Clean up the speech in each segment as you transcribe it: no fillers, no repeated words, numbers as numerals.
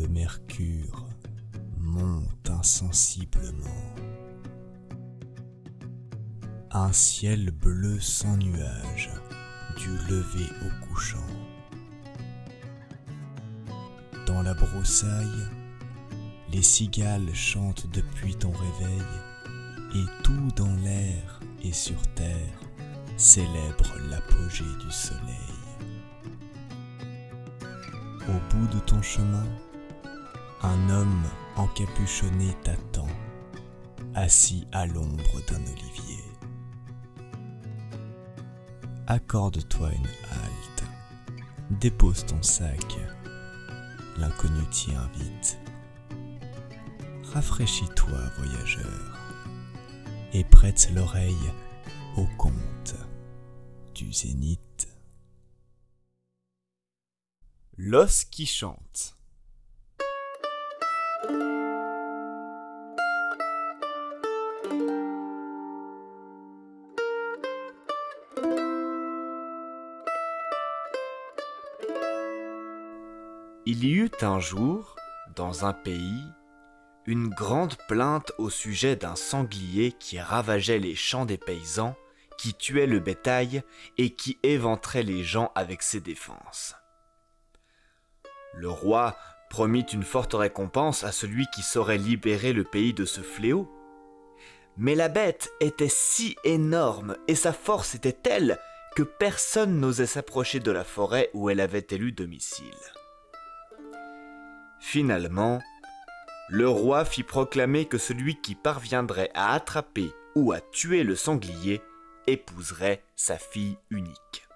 le mercure monte insensiblement. Un ciel bleu sans nuages, du lever au couchant. Dans la broussaille, les cigales chantent depuis ton réveil, et tout dans l'air et sur terre célèbre l'apogée du soleil. Au bout de ton chemin, un homme encapuchonné t'attend, assis à l'ombre d'un olivier. Accorde-toi une halte, dépose ton sac, l'inconnu t'y invite. Rafraîchis-toi, voyageur, et prête l'oreille au conte du zénith. L'os qui chante. Il y eut un jour, dans un pays, une grande plainte au sujet d'un sanglier qui ravageait les champs des paysans, qui tuait le bétail et qui éventrait les gens avec ses défenses. Le roi promit une forte récompense à celui qui saurait libérer le pays de ce fléau. Mais la bête était si énorme et sa force était telle que personne n'osait s'approcher de la forêt où elle avait élu domicile. Finalement, le roi fit proclamer que celui qui parviendrait à attraper ou à tuer le sanglier épouserait sa fille unique.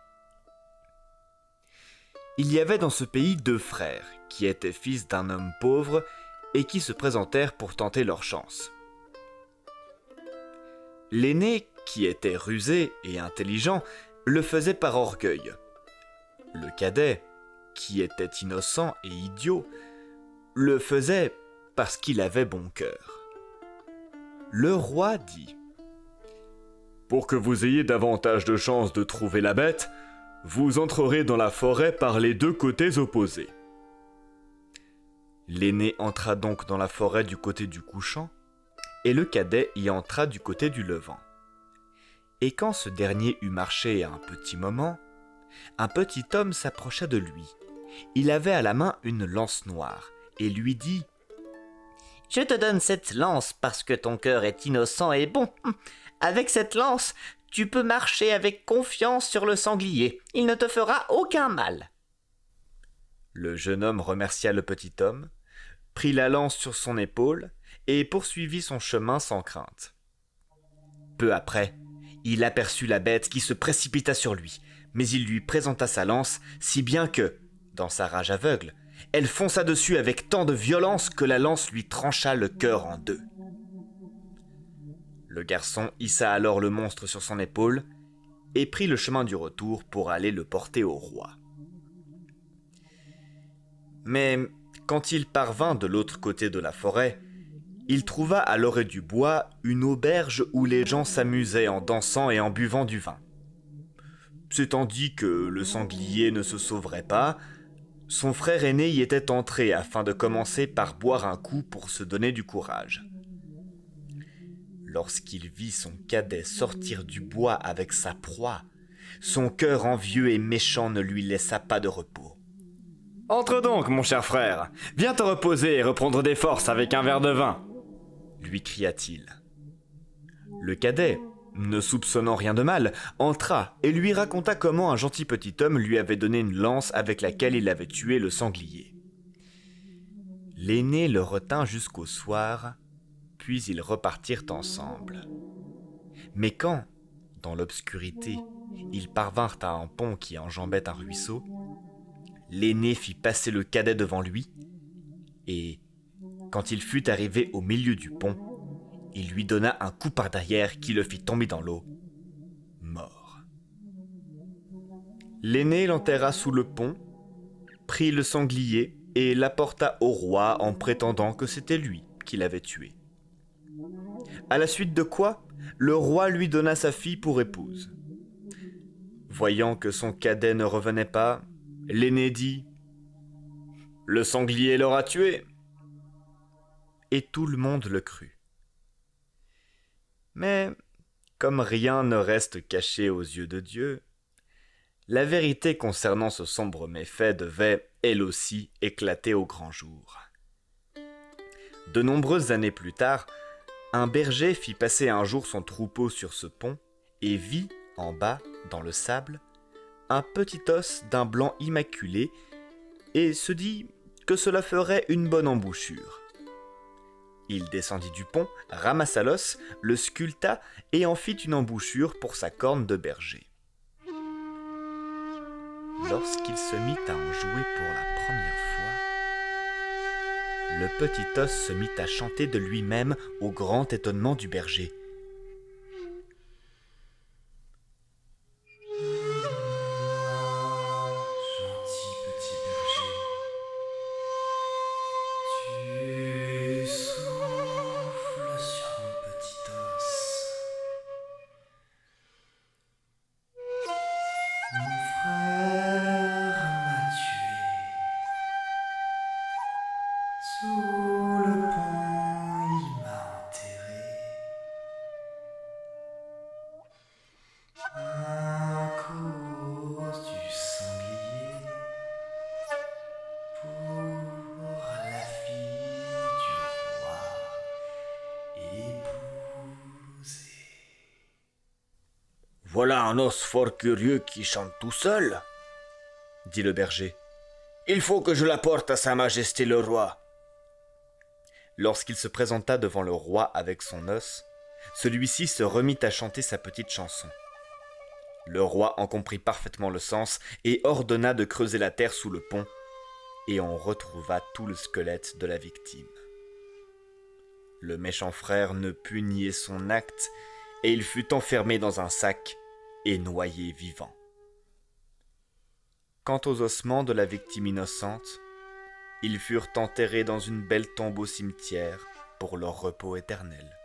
Il y avait dans ce pays 2 frères qui étaient fils d'un homme pauvre et qui se présentèrent pour tenter leur chance. L'aîné, qui était rusé et intelligent, le faisait par orgueil. Le cadet, qui était innocent et idiot, le faisait parce qu'il avait bon cœur. Le roi dit : « Pour que vous ayez davantage de chances de trouver la bête, vous entrerez dans la forêt par les 2 côtés opposés. » L'aîné entra donc dans la forêt du côté du couchant, et le cadet y entra du côté du levant. Et quand ce dernier eut marché un petit moment, un petit homme s'approcha de lui. Il avait à la main une lance noire, et lui dit : « Je te donne cette lance parce que ton cœur est innocent et bon. Avec cette lance, tu peux marcher avec confiance sur le sanglier. Il ne te fera aucun mal. » Le jeune homme remercia le petit homme, prit la lance sur son épaule et poursuivit son chemin sans crainte. Peu après, il aperçut la bête qui se précipita sur lui, mais il lui présenta sa lance si bien que, dans sa rage aveugle, elle fonça dessus avec tant de violence que la lance lui trancha le cœur en 2. Le garçon hissa alors le monstre sur son épaule et prit le chemin du retour pour aller le porter au roi. Mais quand il parvint de l'autre côté de la forêt, il trouva à l'orée du bois une auberge où les gens s'amusaient en dansant et en buvant du vin. S'étant dit que le sanglier ne se sauverait pas, son frère aîné y était entré afin de commencer par boire un coup pour se donner du courage. Lorsqu'il vit son cadet sortir du bois avec sa proie, son cœur envieux et méchant ne lui laissa pas de repos. « Entre donc, mon cher frère, viens te reposer et reprendre des forces avec un verre de vin !» lui cria-t-il. Le cadet, ne soupçonnant rien de mal, entra et lui raconta comment un gentil petit homme lui avait donné une lance avec laquelle il avait tué le sanglier. L'aîné le retint jusqu'au soir, puis ils repartirent ensemble. Mais quand, dans l'obscurité, ils parvinrent à un pont qui enjambait un ruisseau, l'aîné fit passer le cadet devant lui, et, quand il fut arrivé au milieu du pont, il lui donna un coup par derrière qui le fit tomber dans l'eau, mort. L'aîné l'enterra sous le pont, prit le sanglier et l'apporta au roi en prétendant que c'était lui qui l'avait tué. À la suite de quoi, le roi lui donna sa fille pour épouse. Voyant que son cadet ne revenait pas, l'aîné dit : Le sanglier l'aura tué. » Et tout le monde le crut. Mais, comme rien ne reste caché aux yeux de Dieu, la vérité concernant ce sombre méfait devait, elle aussi, éclater au grand jour. De nombreuses années plus tard, un berger fit passer un jour son troupeau sur ce pont et vit, en bas, dans le sable, un petit os d'un blanc immaculé et se dit que cela ferait une bonne embouchure. Il descendit du pont, ramassa l'os, le sculpta et en fit une embouchure pour sa corne de berger. Lorsqu'il se mit à en jouer pour la première fois, le petit os se mit à chanter de lui-même au grand étonnement du berger. Voilà un os fort curieux qui chante tout seul, dit le berger. Il faut que je l'apporte à Sa Majesté le roi. Lorsqu'il se présenta devant le roi avec son os, celui-ci se remit à chanter sa petite chanson. Le roi en comprit parfaitement le sens et ordonna de creuser la terre sous le pont, et on retrouva tout le squelette de la victime. Le méchant frère ne put nier son acte, et il fut enfermé dans un sac et noyé vivant. Quant aux ossements de la victime innocente, ils furent enterrés dans une belle tombe au cimetière pour leur repos éternel.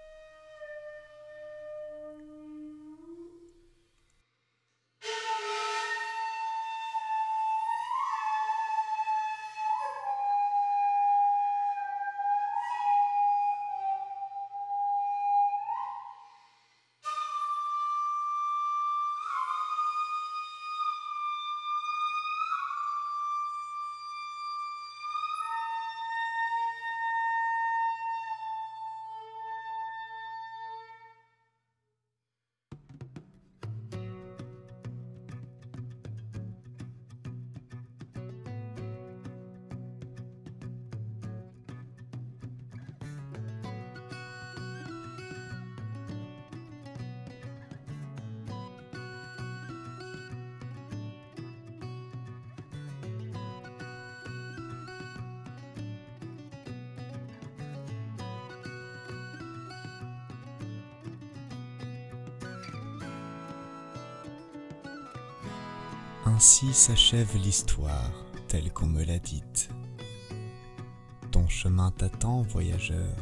Ainsi s'achève l'histoire telle qu'on me l'a dite. Ton chemin t'attend, voyageur.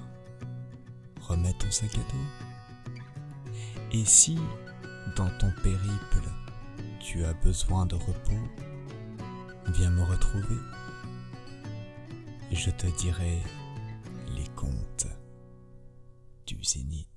Remets ton sac à dos. Et si, dans ton périple, tu as besoin de repos, viens me retrouver. Je te dirai les contes du Zénith.